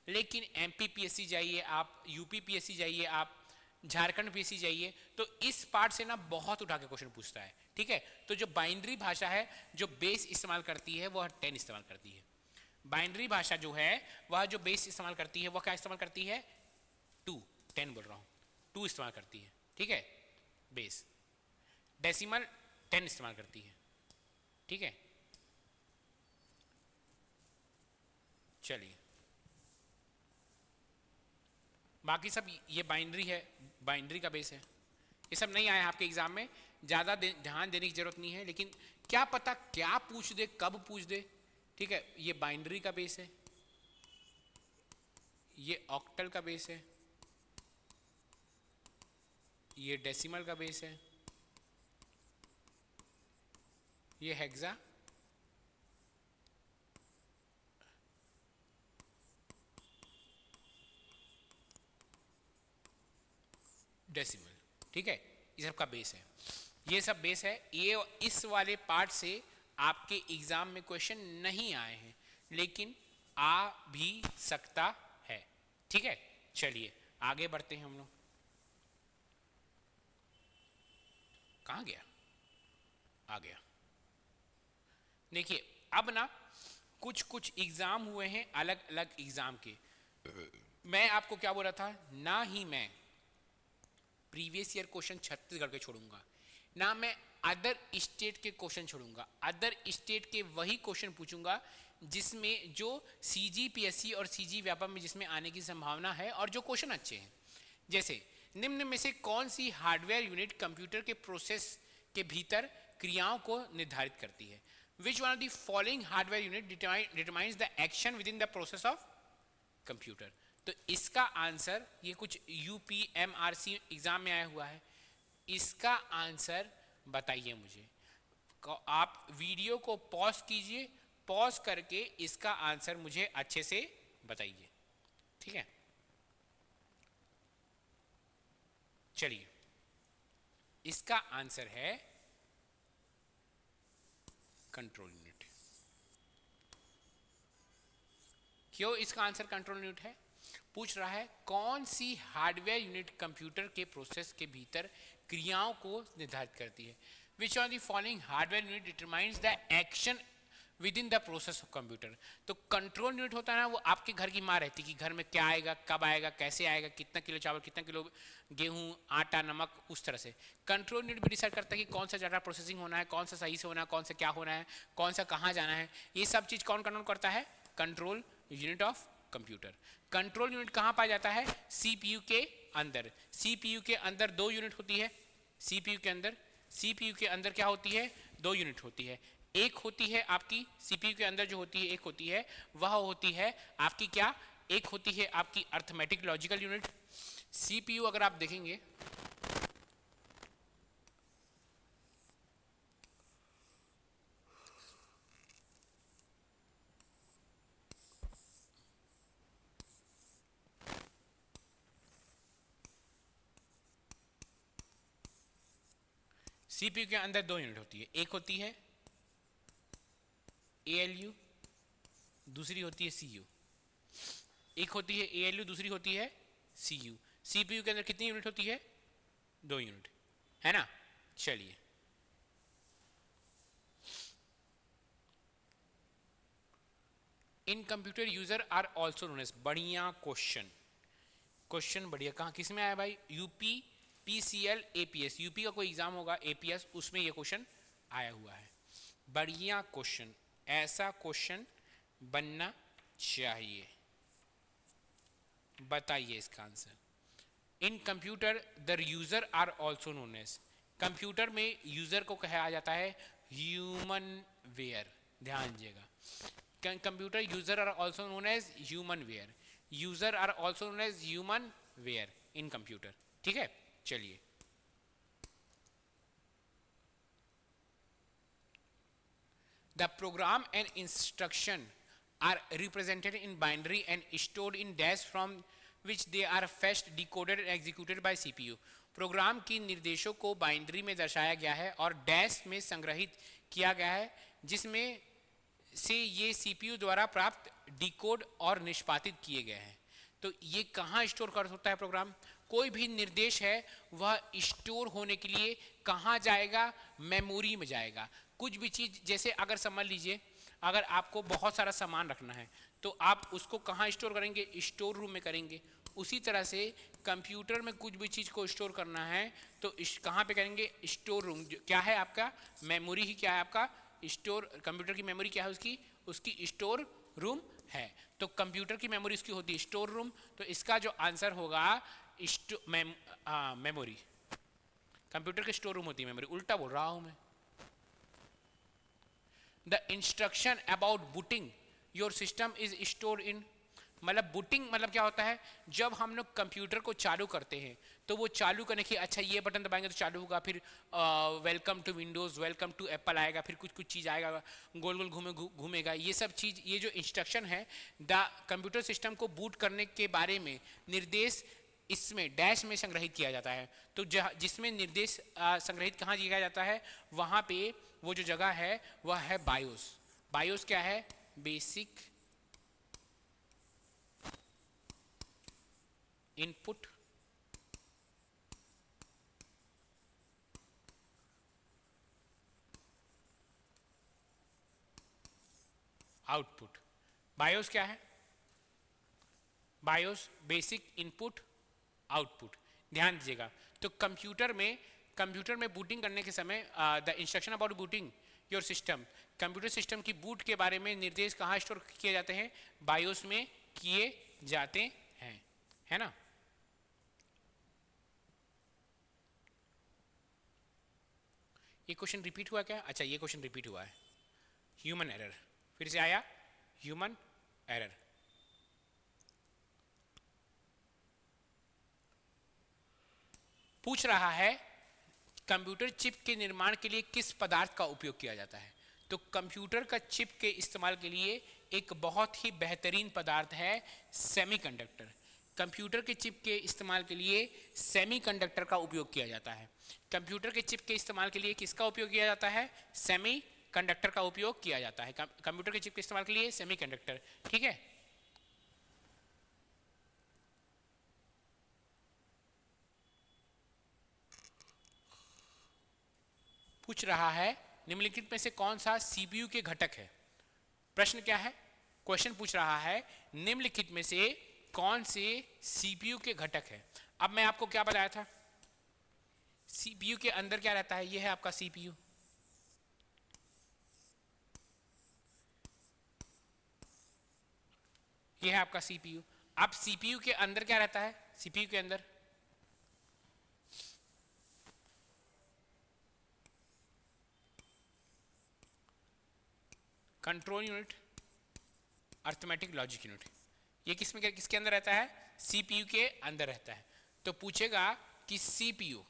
लेकिन MPPSC जाइए आप, UPPSC जाइए आप, झारखंड PSC जाइए, तो इस पार्ट से ना बहुत उठा के क्वेश्चन पूछता है। ठीक है, तो जो बाइनरी भाषा है जो बेस इस्तेमाल करती है वह 10 इस्तेमाल करती है। बाइनरी भाषा जो है वह जो बेस इस्तेमाल करती है वह क्या इस्तेमाल करती है? 2, 10 बोल रहा हूँ, 2 इस्तेमाल करती है। ठीक है, बेस। डेसिमल 10 इस्तेमाल करती है। ठीक है, चलिए बाकी सब ये बाइनरी है, बाइनरी का बेस है। ये सब नहीं आया आपके एग्जाम में, ज़्यादा ध्यान देने की जरूरत नहीं है, लेकिन क्या पता क्या पूछ दे, कब पूछ दे। ठीक है, ये बाइनरी का बेस है, ये ऑक्टल का बेस है, ये डेसिमल का बेस है, ये हेक्सा, डेसिमल, ठीक है, ये सब का बेस है, ये सब बेस है। ये इस वाले पार्ट से आपके एग्जाम में क्वेश्चन नहीं आए हैं, लेकिन आ भी सकता है, ठीक है। चलिए आगे बढ़ते हैं हम लोग। कहाँ गया, आ गया। देखिए अब ना कुछ कुछ एग्जाम हुए हैं अलग अलग एग्जाम के। मैं आपको क्या बोला था, ना ही मैं प्रीवियस ईयर क्वेश्चन छत्तीसगढ़ के छोड़ूंगा, ना मैं अदर स्टेट के क्वेश्चन छोड़ूंगा। अदर स्टेट के वही क्वेश्चन पूछूंगा जिसमें जो सीजीपीएससी और सीजी व्यापम में जिसमें आने की संभावना है और जो क्वेश्चन अच्छे हैं। जैसे निम्न में से कौन सी हार्डवेयर यूनिट कंप्यूटर के प्रोसेस के भीतर क्रियाओं को निर्धारित करती है। Which one of the following hardware unit determines the action with in the process of computer. तो इसका आंसर, ये कुछ यूपीएमआरसी एग्जाम में आया हुआ है, इसका आंसर बताइए मुझे। आप वीडियो को पॉज कीजिए, पॉज करके इसका आंसर मुझे अच्छे से बताइए, ठीक है। चलिए इसका आंसर है कंट्रोल यूनिट। क्यों इसका आंसर कंट्रोल यूनिट है? पूछ रहा है कौन सी हार्डवेयर यूनिट कंप्यूटर के प्रोसेस के भीतर क्रियाओं को निर्धारित करती है। Which of the following hardware unit determines the action with in the process of computer. तो कंट्रोल यूनिट होता है ना, वो आपके घर की माँ रहती है कि घर में क्या आएगा, कब आएगा, कैसे आएगा, कितना किलो चावल, कितना किलो गेहूं, आटा, नमक, उस तरह से। कंट्रोल यूनिट भी डिसाइड करता है कि कौन सा ज़्यादा प्रोसेसिंग होना है, कौन सा सही से होना है, कौन सा क्या होना है, कौन सा कहाँ जाना है। ये सब चीज़ कौन कंट्रोल करता है? Control unit of computer. Control unit कहाँ पाया जाता है? सीपीयू के अंदर। सीपीयू के अंदर दो यूनिट होती है। सीपीयू के अंदर क्या होती है? दो यूनिट होती है। एक होती है आपकी सीपीयू के अंदर जो होती है, एक होती है वह होती है आपकी क्या, एक होती है आपकी अर्थमेटिक लॉजिकल यूनिट। सीपीयू अगर आप देखेंगे सीपीयू के अंदर दो यूनिट होती है, एक होती है एएलयू, दूसरी होती है सीयू। एक होती है एएलयू, दूसरी होती है सीयू। सीपीयू के अंदर कितनी यूनिट होती है? दो यूनिट, है ना। चलिए in computer user are also known as. बढ़िया क्वेश्चन, क्वेश्चन बढ़िया। कहाँ किस में आया भाई? यूपी पीसीएल एपीएस, यूपी का कोई एग्जाम होगा एपीएस, उसमें ये क्वेश्चन आया हुआ है। बढ़िया क्वेश्चन, ऐसा क्वेश्चन बनना चाहिए। बताइए इसका answer. In computer the user are also known as. Computer में यूजर को कहा जाता है ह्यूमन वेयर। ध्यान दीजिएगा, computer user are also known as human ware. User are also known as human ware in computer, ठीक है। चलिए the program and instruction are represented in binary and stored in dash from which they are fetched, decoded and executed by CPU। Program की निर्देशों को binary में दर्शाया गया है और डैश में संग्रहित किया गया है, जिसमें से ये सीपीयू द्वारा प्राप्त, डिकोड और निष्पादित किए गए हैं। तो ये कहाँ स्टोर कर होता है प्रोग्राम? कोई भी निर्देश है वह स्टोर होने के लिए कहाँ जाएगा? मेमोरी में जाएगा। कुछ भी चीज़, जैसे अगर समझ लीजिए अगर आपको बहुत सारा सामान रखना है तो आप उसको कहाँ स्टोर करेंगे? स्टोर रूम में करेंगे। उसी तरह से कंप्यूटर में कुछ भी चीज़ को स्टोर करना है तो कहाँ पे करेंगे? Store room. क्या है आपका? मेमोरी ही क्या है आपका? स्टोर। कंप्यूटर की मेमोरी क्या है उसकी स्टोर रूम है। तो कंप्यूटर की मेमोरी उसकी होती है स्टोर रूम। तो इसका जो आंसर होगा मेमोरी। कंप्यूटर के स्टोर रूम होती है मेमोरी, उल्टा बोल रहा हूं मैं। The instruction about booting your system is stored in, मतलब बूटिंग मतलब क्या होता है? जब हम लोग कंप्यूटर को चालू करते हैं तो वो चालू करने की, अच्छा ये बटन दबाएंगे तो चालू होगा, फिर welcome to Windows, welcome to Apple आएगा, फिर कुछ कुछ चीज़ आएगा, गोल गोल घूमेगा। ये सब चीज़, ये जो इंस्ट्रक्शन है द कंप्यूटर सिस्टम को बूट करने के बारे में निर्देश इसमें डैश में संग्रहित किया जाता है। तो जिसमें निर्देश संग्रहित कहाँ किया जाता है, वहाँ पे वो जो जगह है वह है बायोस। बायोस क्या है, बेसिक इनपुट आउटपुट। बायोस क्या है, बायोस बेसिक इनपुट आउटपुट। ध्यान दीजिएगा। तो कंप्यूटर में बूटिंग करने के समय the instruction about booting your system, computer system की बूट के बारे में निर्देश कहाँ स्टोर किए जाते हैं, बायोस में किए जाते हैं, है ना। ये क्वेश्चन रिपीट हुआ क्या, अच्छा ये क्वेश्चन रिपीट हुआ है, ह्यूमन एरर, फिर से आया ह्यूमन एरर। पूछ रहा है कंप्यूटर चिप के निर्माण के लिए किस पदार्थ का उपयोग किया जाता है। तो कंप्यूटर का चिप के इस्तेमाल के लिए एक बहुत ही बेहतरीन पदार्थ है सेमीकंडक्टर। कंप्यूटर के चिप के इस्तेमाल के लिए सेमीकंडक्टर का उपयोग किया जाता है। कंप्यूटर के चिप के इस्तेमाल के लिए किसका उपयोग किया जाता है, सेमीकंडक्टर का उपयोग किया जाता है। कंप्यूटर के चिप के इस्तेमाल के लिए सेमीकंडक्टर, ठीक है। पूछ रहा है निम्नलिखित में से कौन सा सीपीयू के घटक है। प्रश्न क्या है, क्वेश्चन पूछ रहा है निम्नलिखित में से कौन से सीपीयू के घटक है। अब मैं आपको क्या बताया था, सीपीयू के अंदर क्या रहता है, यह है आपका सीपीयू, यह है आपका सीपीयू। अब सीपीयू के अंदर क्या रहता है, सीपीयू के अंदर control unit, arithmetic logic unit. ये किसके अंदर रहता है, सीपीयू के अंदर रहता है। तो पूछेगा कि सीपीयू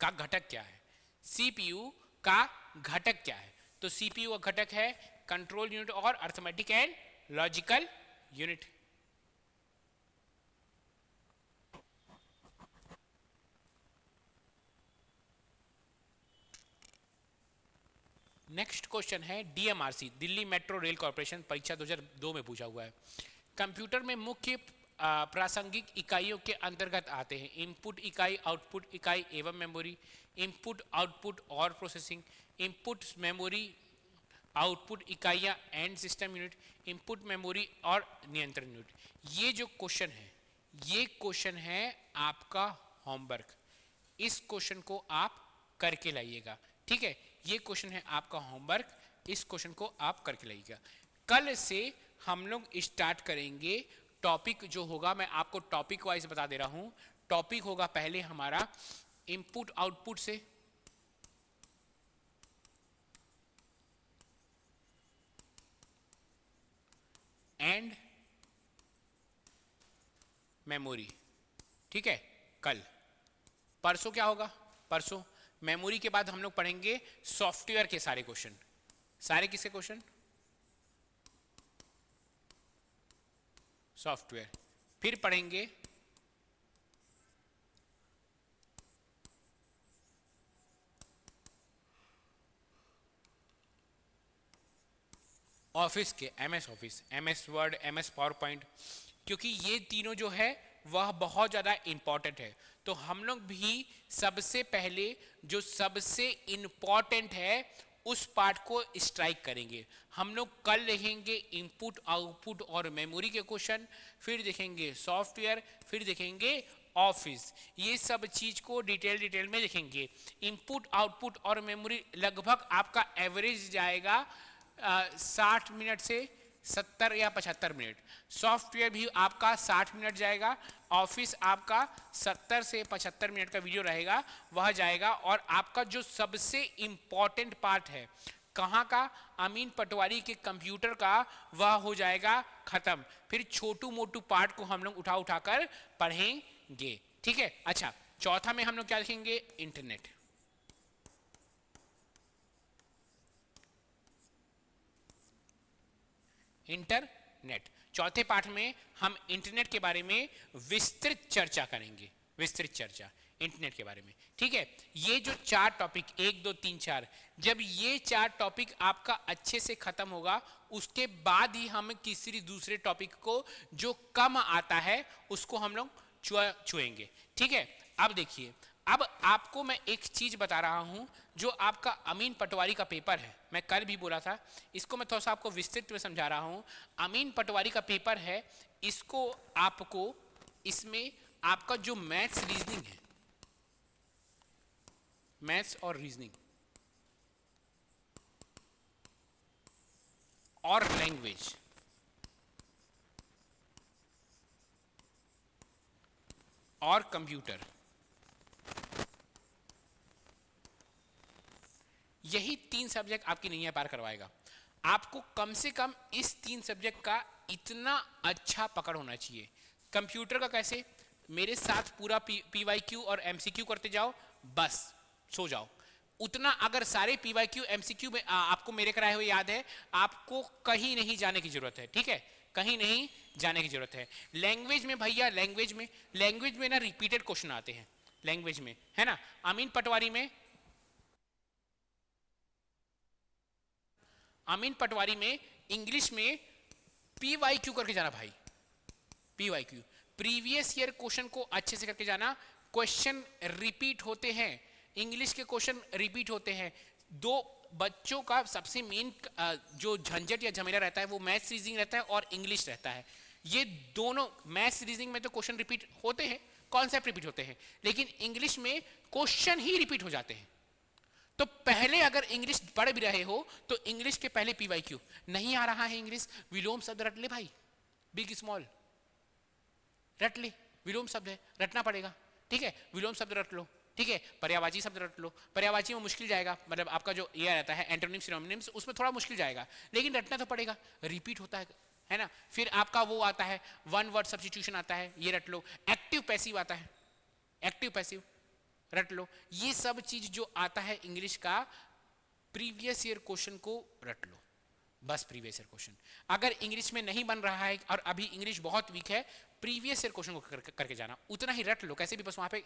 का घटक क्या है, सीपीयू का घटक क्या है। तो सीपीयू का घटक है कंट्रोल यूनिट और arithmetic and logical unit. Next question है DMRC, Delhi metro rail corporation, परीक्षा 2002 में पूछा हुआ है। कंप्यूटर में मुख्य प्रासंगिक इकाइयों के अंतर्गत आते हैं इनपुट इकाई, आउटपुट इकाई एवं मेमोरी, इनपुट आउटपुट और प्रोसेसिंग, इनपुट मेमोरी आउटपुट इकाइयाँ and system unit, input memory और नियंत्रण यूनिट। ये जो क्वेश्चन है, ये क्वेश्चन है आपका होमवर्क। इस क्वेश्चन को आप करके लाइएगा, ठीक है। ये क्वेश्चन है आपका होमवर्क, इस क्वेश्चन को आप करके लाइएगा। कल से हम लोग स्टार्ट करेंगे टॉपिक जो होगा, मैं आपको टॉपिक वाइज बता दे रहा हूं। टॉपिक होगा पहले हमारा इनपुट आउटपुट से, एंड मेमोरी, ठीक है। कल, परसों क्या होगा, परसों मेमोरी के बाद हम लोग पढ़ेंगे सॉफ्टवेयर के सारे क्वेश्चन। सारे किसके क्वेश्चन, सॉफ्टवेयर। फिर पढ़ेंगे ऑफिस के, MS office, MS word, MS power point, क्योंकि ये तीनों जो है वह बहुत ज़्यादा इंपॉर्टेंट है। तो हम लोग भी सबसे पहले जो सबसे इंपॉर्टेंट है उस पार्ट को स्ट्राइक करेंगे। हम लोग कल देखेंगे इनपुट आउटपुट और मेमोरी के क्वेश्चन, फिर देखेंगे सॉफ्टवेयर, फिर देखेंगे ऑफिस। ये सब चीज को डिटेल में देखेंगे। इनपुट आउटपुट और मेमोरी लगभग आपका एवरेज जाएगा 60 मिनट से 70 या 75 मिनट। सॉफ्टवेयर भी आपका 60 मिनट जाएगा, ऑफिस आपका 70 से 75 मिनट का वीडियो रहेगा, वह जाएगा। और आपका जो सबसे इंपॉर्टेंट पार्ट है कहाँ का, अमीन पटवारी के कंप्यूटर का, वह हो जाएगा खत्म। फिर छोटू मोटू पार्ट को हम लोग उठा कर पढ़ेंगे, ठीक है। अच्छा, चौथा में हम लोग क्या लिखेंगे, इंटरनेट। इंटरनेट। चौथे पाठ में हम इंटरनेट के बारे में विस्तृत चर्चा करेंगे, विस्तृत चर्चा इंटरनेट के बारे में, ठीक है। ये जो 4 टॉपिक 1 2 3 4, जब ये 4 टॉपिक आपका अच्छे से खत्म होगा उसके बाद ही हम किसी दूसरे टॉपिक को जो कम आता है उसको हम लोग छुएंगे, ठीक है। अब देखिए, अब आपको मैं एक चीज बता रहा हूं, जो आपका अमीन पटवारी का पेपर है, मैं कल भी बोला था, इसको मैं थोड़ा सा आपको विस्तृत में समझा रहा हूं। अमीन पटवारी का पेपर है, इसको आपको, इसमें आपका जो मैथ्स रीजनिंग है, मैथ्स और रीजनिंग और लैंग्वेज और कंप्यूटर, यही 3 सब्जेक्ट आपकी नैया पार करवाएगा। आपको कम से कम इस 3 सब्जेक्ट का इतना अच्छा पकड़ होना चाहिए। कंप्यूटर का कैसे, मेरे साथ पूरा पीवाईक्यू और एमसीक्यू करते जाओ, बस सो जाओ। उतना अगर सारे पीवाईक्यू एमसीक्यू में आपको मेरे कराए हुए याद है, आपको कहीं नहीं जाने की जरूरत है, ठीक है, कहीं नहीं जाने की जरूरत है। लैंग्वेज में भैया, लैंग्वेज में ना रिपीटेड क्वेश्चन आते हैं लैंग्वेज में, है ना। अमीन पटवारी में इंग्लिश में पीवाईक्यू करके जाना भाई, पीवाईक्यू प्रीवियस ईयर क्वेश्चन को अच्छे से करके जाना। क्वेश्चन रिपीट होते हैं, इंग्लिश के क्वेश्चन रिपीट होते हैं। दो बच्चों का सबसे मेन जो झंझट या झमेला रहता है वो मैथ्स रीजनिंग रहता है और इंग्लिश रहता है। ये दोनों, मैथ्स रीजनिंग में तो क्वेश्चन रिपीट होते हैं, कॉन्सेप्ट रिपीट होते हैं, लेकिन इंग्लिश में क्वेश्चन ही रिपीट हो जाते हैं। तो पहले अगर इंग्लिश पढ़ भी रहे हो तो इंग्लिश के पहले पीवाईक्यू। नहीं आ रहा है इंग्लिश, विलोम शब्द रट ले भाई, बिग स्मॉल रट ले, विलोम शब्द है, रटना पड़ेगा, ठीक है। विलोम शब्द रट लो, ठीक है। पर्यायवाची शब्द रट लो, पर्यायवाची में मुश्किल जाएगा, मतलब आपका जो ये रहता है एंटोनिम सिनोनिम्स, उसमें थोड़ा मुश्किल जाएगा, लेकिन रटना तो पड़ेगा, रिपीट होता है ना। फिर आपका वो आता है वन वर्ड सब्स्टिट्यूशन आता है, ये रट लो। एक्टिव पैसिव आता है, एक्टिव पैसिव रट लो। ये सब चीज जो आता है इंग्लिश का, प्रीवियस ईयर क्वेश्चन को रट लो, बस प्रीवियस ईयर क्वेश्चन। अगर इंग्लिश में नहीं बन रहा है और अभी इंग्लिश बहुत वीक है, प्रीवियस ईयर क्वेश्चन को करके जाना, उतना ही रट लो। कैसे भी बस वहां पे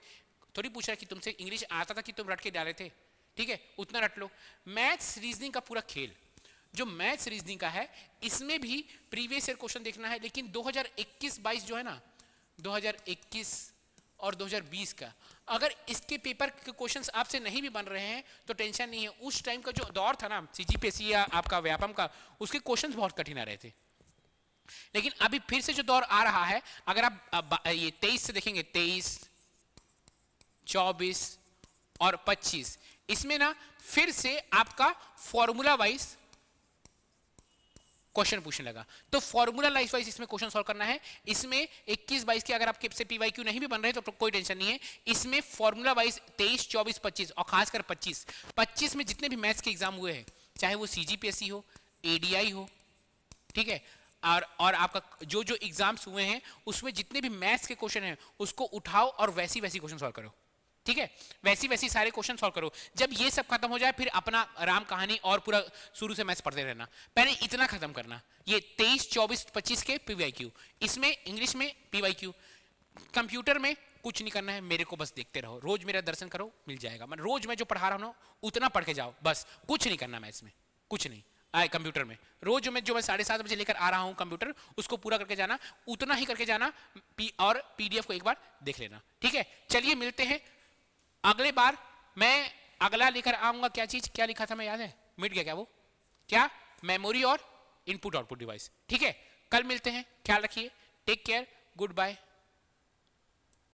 थोड़ी पूछ रहा है कि तुमसे इंग्लिश आता था कि तुम रट के डाले थे, ठीक है, उतना रट लो। मैथ्स रीजनिंग का पूरा खेल, जो मैथ्स रीजनिंग का है, इसमें भी प्रीवियस ईयर क्वेश्चन देखना है, लेकिन 2021-22 जो है ना, 2021 और 2020 का, अगर इसके पेपर के क्वेश्चंस आपसे नहीं भी बन रहे हैं तो टेंशन नहीं है। उस टाइम का जो दौर था ना सीजीपीएससी या आपका व्यापम का, उसके क्वेश्चंस बहुत कठिन आ रहे थे। लेकिन अभी फिर से जो दौर आ रहा है, अगर आप ये 23 से देखेंगे, 23, 24 और 25, इसमें ना फिर से आपका फॉर्मूला वाइज क्वेश्चन पूछने लगा। तो फॉर्मूला वाइज इसमें क्वेश्चन सॉल्व करना है। इसमें 21-22 के अगर आपके से पीवाईक्यू नहीं भी बन रहे तो कोई टेंशन नहीं है। इसमें फॉर्मूला वाइज 23, 24, 25 और खासकर 25 में जितने भी मैथ्स के एग्जाम हुए हैं, चाहे वो सीजीपीएससी हो, एडीआई हो, ठीक है, और आपका जो जो एग्जाम्स हुए हैं उसमें जितने भी मैथ्स के क्वेश्चन हैं उसको उठाओ और वैसी क्वेश्चन सॉल्व करो, ठीक है, वैसी सारे क्वेश्चन सॉल्व करो। जब ये सब खत्म हो जाए फिर अपना राम कहानी और पूरा शुरू से मैथ्स पढ़ते रहना। पहले इतना खत्म करना, ये 23, 24, 25 के पीवाईक्यू, इसमें इंग्लिश में पीवाईक्यू, कंप्यूटर में कुछ नहीं करना है, मेरे को बस देखते रहो, रोज मेरा दर्शन करो, मिल जाएगा। मैं रोज मैं जो पढ़ा रहा हूँ उतना पढ़ के जाओ, बस कुछ नहीं करना मैथ्स में, कुछ नहीं। कंप्यूटर में रोज मैं 7:30 बजे लेकर आ रहा हूं कंप्यूटर, उसको पूरा करके जाना, उतना ही करके जाना, और पीडीएफ को एक बार देख लेना, ठीक है। चलिए मिलते हैं अगले बार। मैं अगला लेकर आऊंगा, क्या चीज, क्या लिखा था मैं, याद है, मिट गया क्या वो, क्या, मेमोरी और इनपुट आउटपुट डिवाइस, ठीक है। कल मिलते हैं, ख्याल रखिए, टेक केयर, गुड बाय।